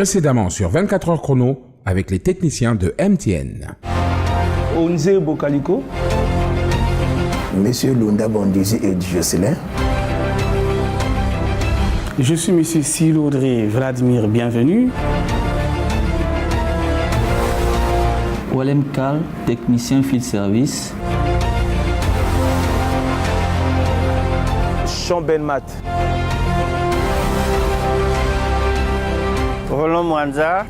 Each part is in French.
Précédemment sur 24 heures chrono avec les techniciens de MTN. Onze Bokaliko. Monsieur Lunda Bondizi et Jocelyn. Je suis Monsieur Siloudré Vladimir, bienvenue. Walem Karl, technicien field service. Sean Benmat. Roland Mwanza.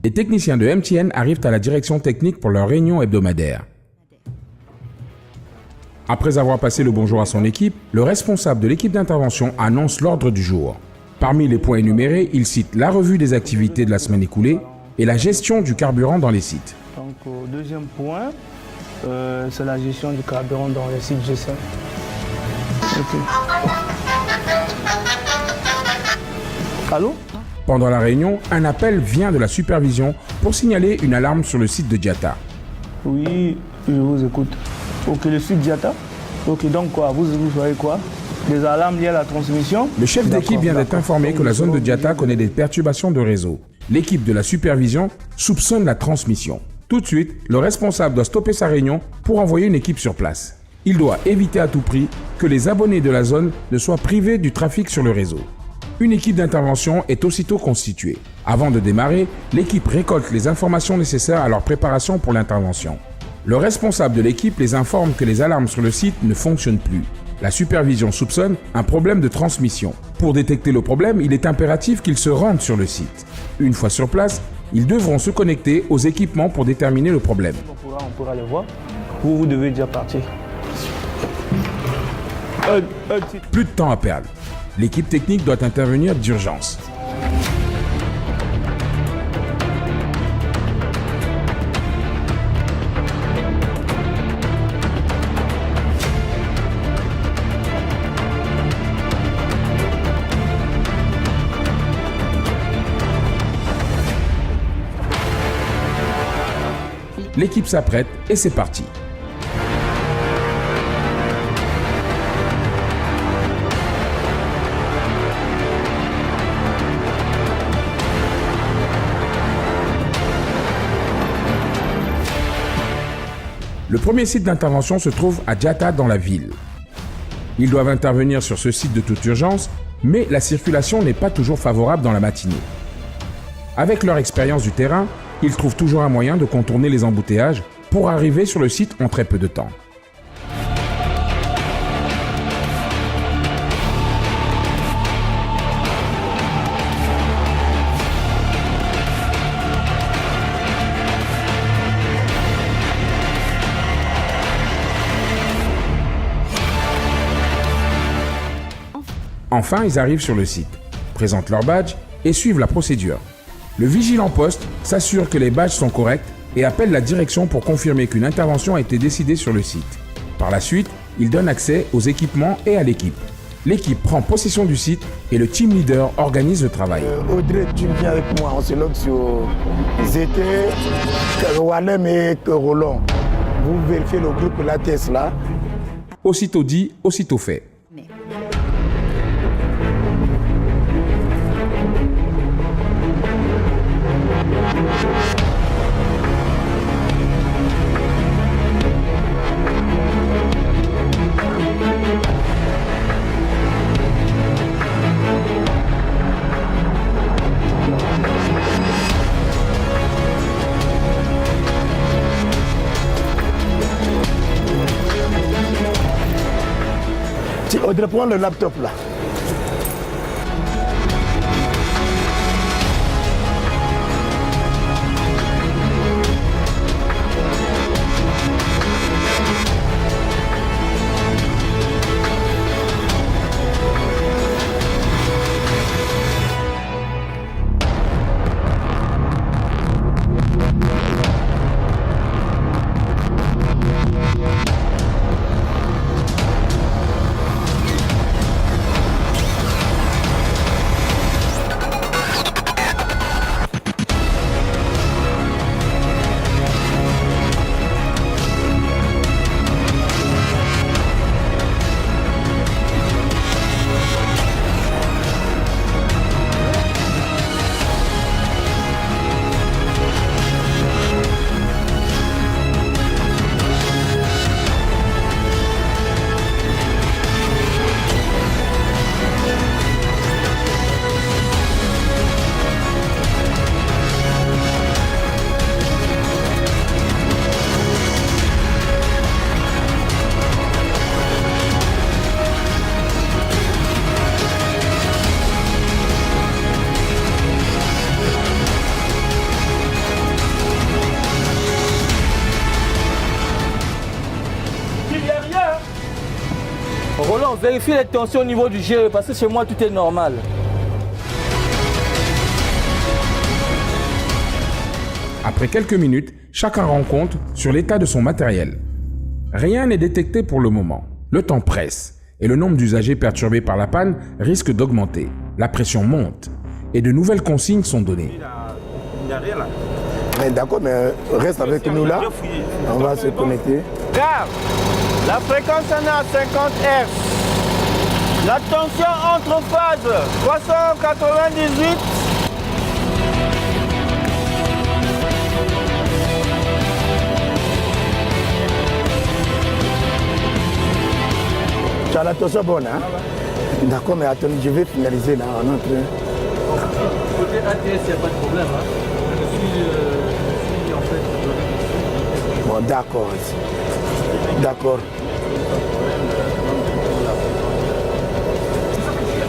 Les techniciens de MTN arrivent à la direction technique pour leur réunion hebdomadaire. Après avoir passé le bonjour à son équipe, le responsable de l'équipe d'intervention annonce l'ordre du jour. Parmi les points énumérés, il cite la revue des activités de la semaine écoulée et la gestion du carburant dans les sites. Donc, deuxième point, c'est la gestion du carburant dans les sites G5. Okay. Allô? Pendant la réunion, un appel vient de la supervision pour signaler une alarme sur le site de Diata. Oui, je vous écoute. Ok, le site Diata. Ok, donc quoi, vous voyez quoi? Des alarmes liées à la transmission? Le chef d'équipe vient d'être informé que la zone de Diata connaît des perturbations de réseau. L'équipe de la supervision soupçonne la transmission. Tout de suite, le responsable doit stopper sa réunion pour envoyer une équipe sur place. Il doit éviter à tout prix que les abonnés de la zone ne soient privés du trafic sur le réseau. Une équipe d'intervention est aussitôt constituée. Avant de démarrer, l'équipe récolte les informations nécessaires à leur préparation pour l'intervention. Le responsable de l'équipe les informe que les alarmes sur le site ne fonctionnent plus. La supervision soupçonne un problème de transmission. Pour détecter le problème, il est impératif qu'ils se rendent sur le site. Une fois sur place, ils devront se connecter aux équipements pour déterminer le problème. On pourra le voir. Vous devez déjà partir. Plus de temps à perdre. L'équipe technique doit intervenir d'urgence. L'équipe s'apprête et c'est parti. Le premier site d'intervention se trouve à Diata dans la ville. Ils doivent intervenir sur ce site de toute urgence, mais la circulation n'est pas toujours favorable dans la matinée. Avec leur expérience du terrain, ils trouvent toujours un moyen de contourner les embouteillages pour arriver sur le site en très peu de temps. Enfin, ils arrivent sur le site, présentent leur badge et suivent la procédure. Le vigilant poste s'assure que les badges sont corrects et appelle la direction pour confirmer qu'une intervention a été décidée sur le site. Par la suite, il donne accès aux équipements et à l'équipe. L'équipe prend possession du site et le team leader organise le travail. Audrey, tu viens avec moi, on se lance sur ZT, Walem et Roland. Vous vérifiez le groupe LATES là. Aussitôt dit, aussitôt fait. Audrey, prends le laptop là. vérifie les tensions au niveau du GE parce que chez moi tout est normal. Après quelques minutes, chacun rend compte sur l'état de son matériel. Rien n'est détecté pour le moment. Le temps presse et le nombre d'usagers perturbés par la panne risque d'augmenter. La pression monte et de nouvelles consignes sont données. Mais d'accord, mais reste avec nous là. On va se connecter. Gare, la fréquence en est à 50 Hz. La tension entre phase 398. Tu as la tension bonne, hein? D'accord, mais attends, je vais finaliser là. On entre... Côté ATS, il n'y a pas de problème. Hein. Je suis en fait... Bon, d'accord. D'accord.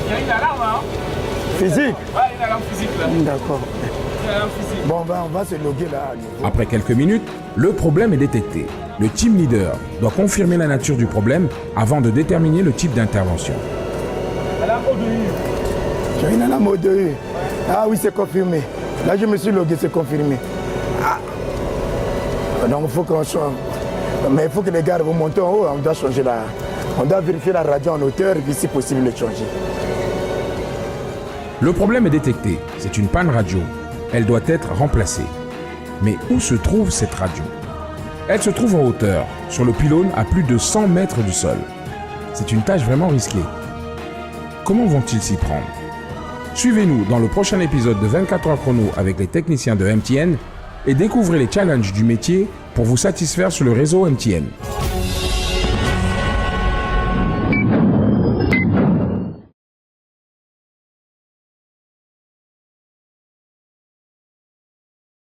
Il y a une alarme, hein? Physique? Ouais, une alarme physique là. D'accord. Une alarme physique. Bon, on va se loguer là à nouveau. Après quelques minutes, le problème est détecté. Le team leader doit confirmer la nature du problème avant de déterminer le type d'intervention. Alarme ODU. Tu as une alarme ODU? Ah oui, c'est confirmé. Là, je me suis logué, c'est confirmé. Ah. Donc, il faut qu'on change. Mais il faut que les gars vous montent en haut, on doit changer la... On doit vérifier la radio en hauteur et puis si possible le changer. Le problème est détecté. C'est une panne radio. Elle doit être remplacée. Mais où se trouve cette radio? Elle se trouve en hauteur, sur le pylône à plus de 100 mètres du sol. C'est une tâche vraiment risquée. Comment vont-ils s'y prendre? Suivez-nous dans le prochain épisode de 24 heures chrono avec les techniciens de MTN et découvrez les challenges du métier pour vous satisfaire sur le réseau MTN.